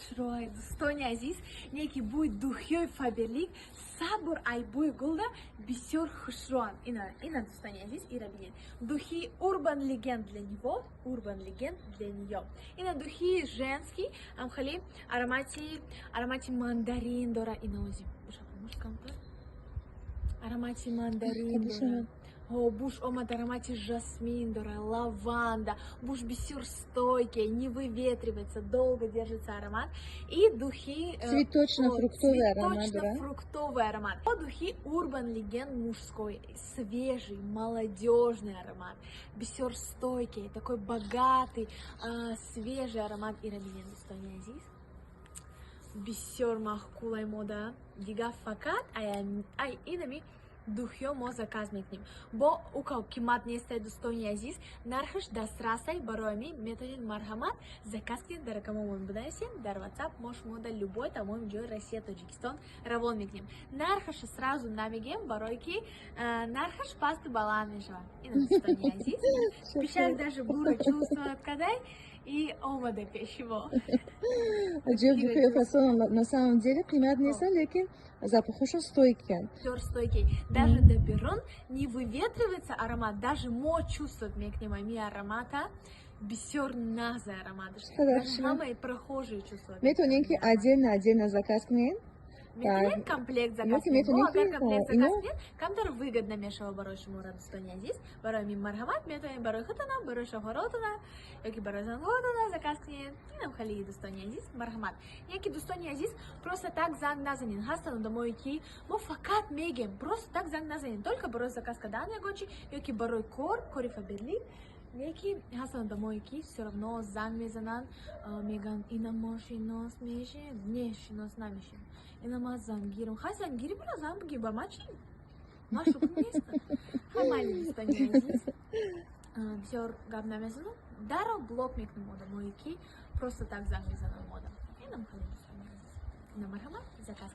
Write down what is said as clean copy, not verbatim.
Шрой, Достони Азиз, неки буй духёй Фаберлик, сабур ай буй гулда, бисёр хушруан. Ина Достони Азиз, ира билин. Духи Urban Legend для него, Urban Legend для неё. Ина духи женский, амхали, аромати мандарин, дора ина ози. Аромати мандарин, дора. О, буш омат аромате жасмин, дора, лаванда, буш бисюр стойкий, не выветривается, долго держится аромат. И духи... Цветочно-фруктовый аромат, да? Цветочно-фруктовый аромат. Духи Urban Legend мужской, свежий, молодежный аромат, бисюр стойкий, такой богатый, свежий аромат. Ирабилен Достони Азиз. Бисюр махкулай мода, дига факат, ай инами, духё мо заказ мекунем. Бо укав кимат нестай Достони Азиз, нархаш дасрасай бароми методин мархамат, заказ кунем дар ракамон будайсен, дар WhatsApp мош мода любой тамоим джой Россия, Таджикистан, равон мекунем. Нархаш сразу намегем баройки, нархаш пасты балан межа. И на Достони Азиз. Печаль даже бура чувствует кадай. И омада пешево. Аджиб духи фасон на самом деле примат неса, лекин запах очень стойкий. Стойкий. Даже доберон не выветривается аромат, даже мо чувствует мекнемами аромата. Бисер наза аромат. Даже самые прохожие чувствуют. Метоненьки отдельно заказ кнен. Метонен комплект заказ кнен. Комплект заказ кнен. Камдар выгодно мешава барой шумура Достони Азиз. Барой мим мархамат, метонен барой хатана, барой шахоротана. Яки барой занготана заказ кнен. И нам хали Достони Азиз мархамат. Яки Достони Азиз просто так занг назанин. Хастану домой ки. Мо факат мегем. Просто так занг назанин. Только барой заказ кадана гочи. Яки барой кори Фаберлик. Неки хасан домой ки все равно замезанан меган инамошинос меше внешинос намешин инамазан гиром хасан гири бара замги бамачи машу место хамали Достони Азиз все габна мезану даро блок мекну мода домой ки просто так замезанан мода инам хали Достони Азиз на мархамат заказ.